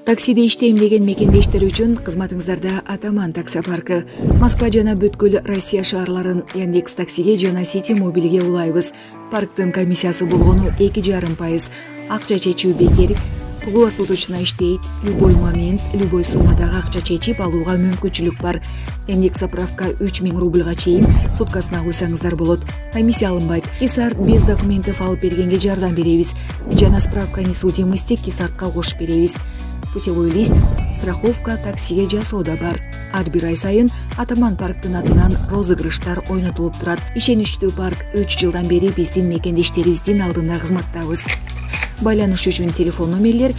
Таксиде иштейм деген мекендештер үчүн кызматыңыздарда Атаман такси паркы. Москва жана бүткүл Россия шаарларын Яндекс таксиге жана Сити мобилге улайбыз. Парктын комиссиясы болгону 2,5%. Акча чечүү бекер. Круглосуточно иштейт. Любой момент, любой суммадагы акча чечип алууга мүмкүнчүлүк бар. Яндекс заправка 3000 рубльга чейин суткасына куйсаңыздар болот. Комиссия алынбайт. Кисарт без документов алып бергенге жардам беребиз. Жана справка несудимости кисартка кошуп беребиз. Путевой лист, страховка таксиге жасоодо бар. Ар бир ай сайын Атаман парктын атынан розыгрыштар ойнотулуп турат. Ишеничтүү парк 3 жылдан бери биздин мекендештерибиздин алдында кызматтабыз. Байланыш үчүн телефон номерлер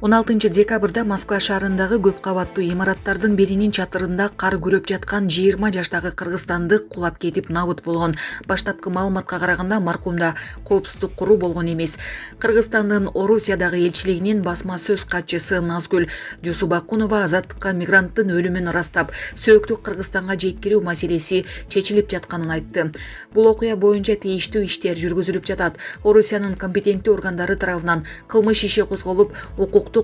16 декабрда Москва шаарындагы көп кабаттуу имараттардын биринин чатырында кар күрөп жаткан 20 жаштагы кыргызстандык кулап кетип набыт болгон. Баштапкы маалыматка караганда маркумда коопсуздук куру болгон эмес. Кыргызстандын Орусиядагы элчилигинин басма сөз катчысы Назгүл Жусубакунова азаттыкка мигранттын өлүмүн ырастап, сөөктү Кыргызстанга жеткирүү маселеси чечилип жатканын айтты. Бул окуя боюнча тийиштүү иштер жүргүзүлүп жатат. Орусиянын компетенттүү органдары тарабынан кылмыш иши козголуп,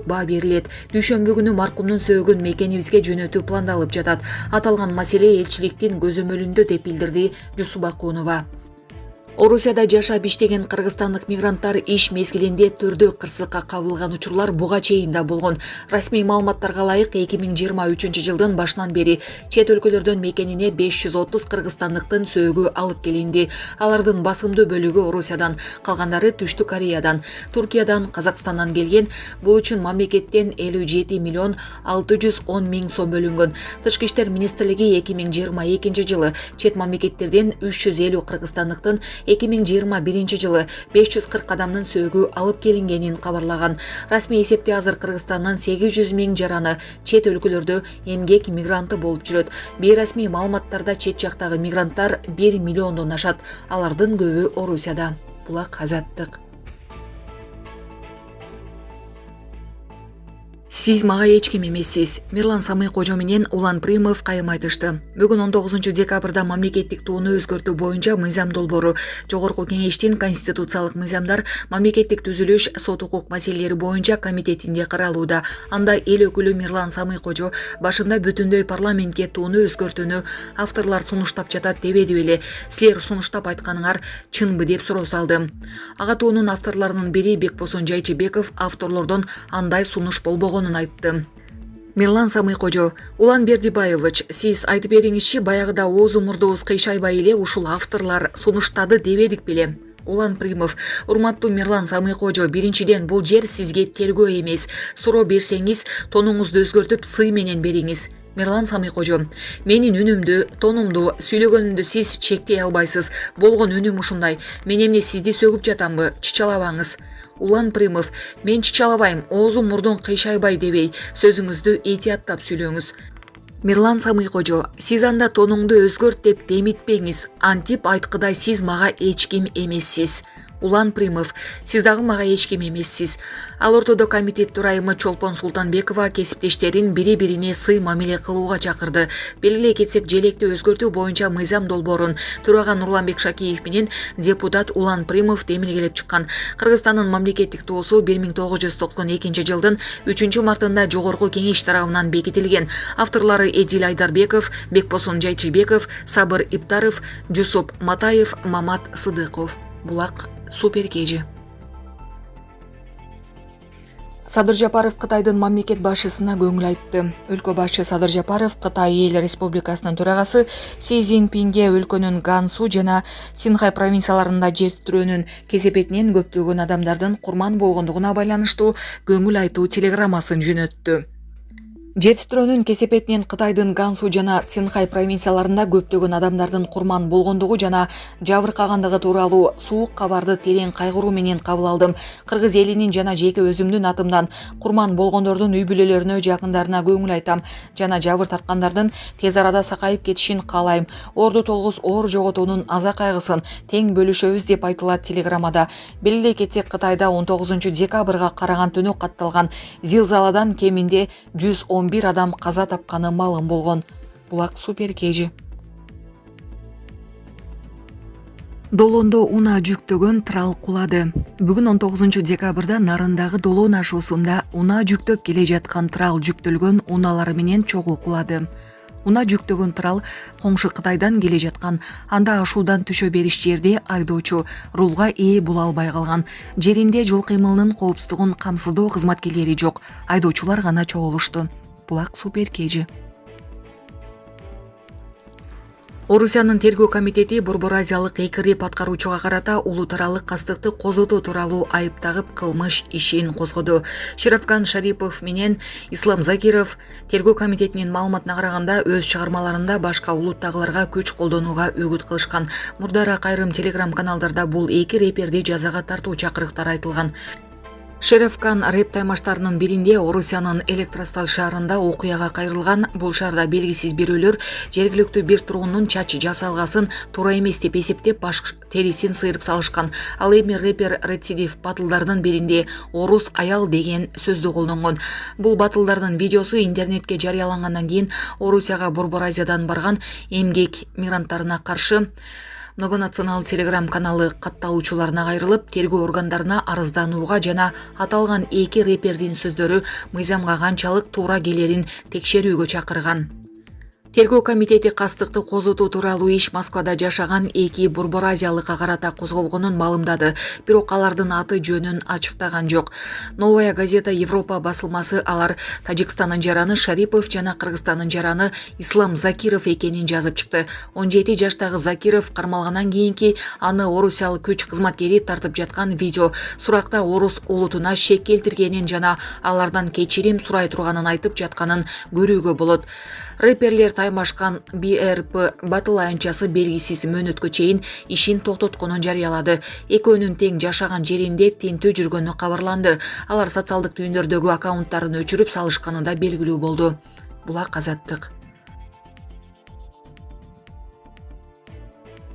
баа берилет. Дүйшөмбү күнү маркумдун сөөгүн мекенибизге жөнөтүү пландалып жатат. Аталган маселе элчиликтин көзөмөлүндө деп билдирди Жусубакунова. Орусияда жашап иштеген кыргызстандык мигранттар иш мезгилинде түрдүү кырсыкка кабылган учурлар буга чейин да болгон. Расмий маалыматтарга ылайык 2023 жылдын башынан бери чет өлкөлөрдөн мекенине 530 кыргызстандыктын сөөгү алып келинди. Алардын басымдуу бөлүгү Орусиядан, калгандары Түштүк Кореядан, Туркиядан, Казакстандан келген. Бул үчүн мамлекеттен 57 миллион 610 миң сом бөлүнгөн. Тышкы иштер министрлиги 2022 жылы чет мамлекеттерден 350 кыргызстандыктын 2021 жылы 540 адамдын сөөгү алып келингенин кабарлаган. Расмий эсепте азыр Кыргызстандан 800 миң жараны чет өлкөлөрдө эмгек мигранты болуп жүрөт. Бейрасмий маалыматтарда чет жактагы мигранттар 1 миллиондон ашат. Алардын көбү Орусияда. Булак Азаттык. Сиз мага эч ким эмессиз. Мирлан Самый Кожо менен Улан Примов кайым айтышты. Бүгүн 19 декабрда мамлекеттик тууну өзгөртүү боюнча мыйзам долбоору Жогорку Кеңештин конституциялык мыйзамдар, мамлекеттик түзүлүш, сот укук маселелери боюнча комитетинде каралууда. Анда эл өкүлү Мирлан Самый Кожо башында бүтүндөй парламентке тууну өзгөртүүнү авторлор сунуштап жатат дебеди беле. Силер сунуштап айтканыңар чынбы деп суроо салды. Ага туунун авторлорунун бири Бекбосон Жайчыбеков авторлордон андай сунуш болбогон айтты. Мирлан Самый Кожо: Улан Бердибаевич, сиз айтып бериңизчи, баягыда ооз умурдубуз кыйшайбай эле ушул авторлор сунуштады дебедик беле? Улан Примов: урматтуу Мирлан Самый Кожо, биринчиден бул жер сизге тергөө эмес. Суроо берсеңиз, тонуңузду өзгөртүп сый менен бериңиз. Мирлан Самый Кожо: менин үнүмдү, тонумду, сүйлөгөнүмдү сиз чектей албайсыз. Болгон үнүм ушундай. Мен эмне сизди сөгүп жатамбы? Чычалабаңыз. Улан Примов: мен чычалабайм, оозум мурдун кыйшайбай дебей, сөзүңүздү этияттап сүйлөңүз. Мирлан Самый Кожо: сиз анда тонуңду өзгөрт деп демитпеңиз. Антип айткыдай сиз мага эч ким эмессиз. Улан Примов: сиз дагы мага эч ким эмессиз. Ал ортодо комитет төрайымы Чолпон Султанбекова кесиптештерин бири-бирине сый мамиле кылууга чакырды. Белгилей кетсек, желекти өзгөртүү боюнча мыйзам долбоорун төраган Нурланбек Шакиев менен депутат Улан Примов демилгелеп чыккан. Кыргызстандын мамлекеттик туусу 1992 жылдын 3-мартында Жогорку Кеңеш тарабынан бекитилген. Авторлору Эдил Айдарбеков, Бекбосон Жайчыбеков, Сабыр Иптаров, Жусуп Матаев, Мамат Сыдыков. Булак Суперкежи. Садыр Жапаров Кытайдын мамлекет башчысына көңүл айтты. Өлкө башчы Садыр Жапаров Кытай эл республикасынын төрагасы Си Цзиньпинге өлкөнүн Гансу жана Синхай провинцияларында жер титирөөнүн кесепетинен көптөгөн адамдардын курман болгондугуна байланыштуу көңүл айтуу телеграммасын жөнөттү. Жер титирөөнүн кесепетинен Кытайдын Гансу жана Цинхай провинцияларында көптөгөн адамдардын курман болгондугу жана жабыркагандыгы тууралуу суук кабарды терең кайгыруу менен кабыл алдым. Кыргыз элинин жана жеке өзүмдүн атымдан курман болгондордун үй бүлөлөрүнө, жакындарына көңүл айтам жана жабыр тарткандардын тез арада сакайып кетишин каалайм. Орду толгус оор жоготуунун аза кайгысын тең бөлүшөбүз деп айтылат телеграммада. Белгилей кетсек, Кытайда 19 декабрга караган түнү катталган зилзаладан кеминде 111 адам каза тапканы маалым болгон. Булак Суперкежи. Долондо унаа жүктөгөн трал кулады. Бүгүн 19 декабрда Нарындагы Долон ашуусунда унаа жүктөп келе жаткан трал жүктөлгөн унаалары менен чогуу кулады. Унаа жүктөгөн трал коңшу Кытайдан келе жаткан, анда ашуудан түшө бериш жерде айдоочу рулга ээ боло албай калган. Жеринде жол кыймылынын коопсуздугун камсыздоо кызматкерлери жок, айдоочулар гана чогулушту. Булак Супер KG. Орусиянын тергөө комитети Борбор Азиялык эки рэп аткаруучуга карата улут аралык кастыкты козотуу тууралуу айып тагып кылмыш ишин козгоду. Шерафкан Шарипов менен Ислам Закиров тергөө комитетинин маалыматына караганда өз чыгармаларында башка улуттагыларга күч колдонууга үгүт кылышкан. Мурдара айрым телеграм каналдарда бул эки рэперди жазага тартуу чакырыктар айтылган. Шерафкан рэп таймаштарынын биринде Орусиянын Электросталь шаарында окуяга кайрылган. Бул шаарда белгисиз бирөөлөр жергиликтүү бир тургундун чач жасалгасын туура эмес деп эсептеп баш терисин сыйрып салышкан. Ал эми рэпер рецидив батылдардын биринде орус аял деген сөздү колдонгон. Бул батылдардын видеосу интернетке жарыялангандан кийин Орусияга Борбор Азиядан барган эмгек мигранттарына каршы многонационал телеграм каналы катталуучуларына кайрылып, тергөө органдарына арызданууга жана аталган эки рэпердин сөздөрү мыйзамга канчалык туура келерин текшерүүгө чакырган. Тергөө комитети кастыкты козотуу тууралуу иш Москвада жашаган эки Борбор Азиялыкка карата козголгонун маалымдады. Бирок алардын аты жөнүн ачыктаган жок. Новая газета Европа басылмасы алар Тажикстандын жараны Шарипов жана Кыргызстандын жараны Ислам Закиров экенин жазып чыкты. 17 жаштагы Закиров кармалгандан кийинки аны орусиялык күч кызматкери тартып жаткан видео суракта орус улутуна шек келтиргенин жана алардан кечирим сурай турганын айтып жатканын көрүүгө болот. Рэперлер таймашкан БРП батыл аянтчасы белгисиз мөөнөткө чейин ишин токтотконун жарыялады. Экөөнүн тең жашаган жеринде тинтүү жүргөнү кабарланды. Алар социалдык түйүндөрдөгү аккаунттарын өчүрүп салышканы да белгилүү болду. Булак Азаттык.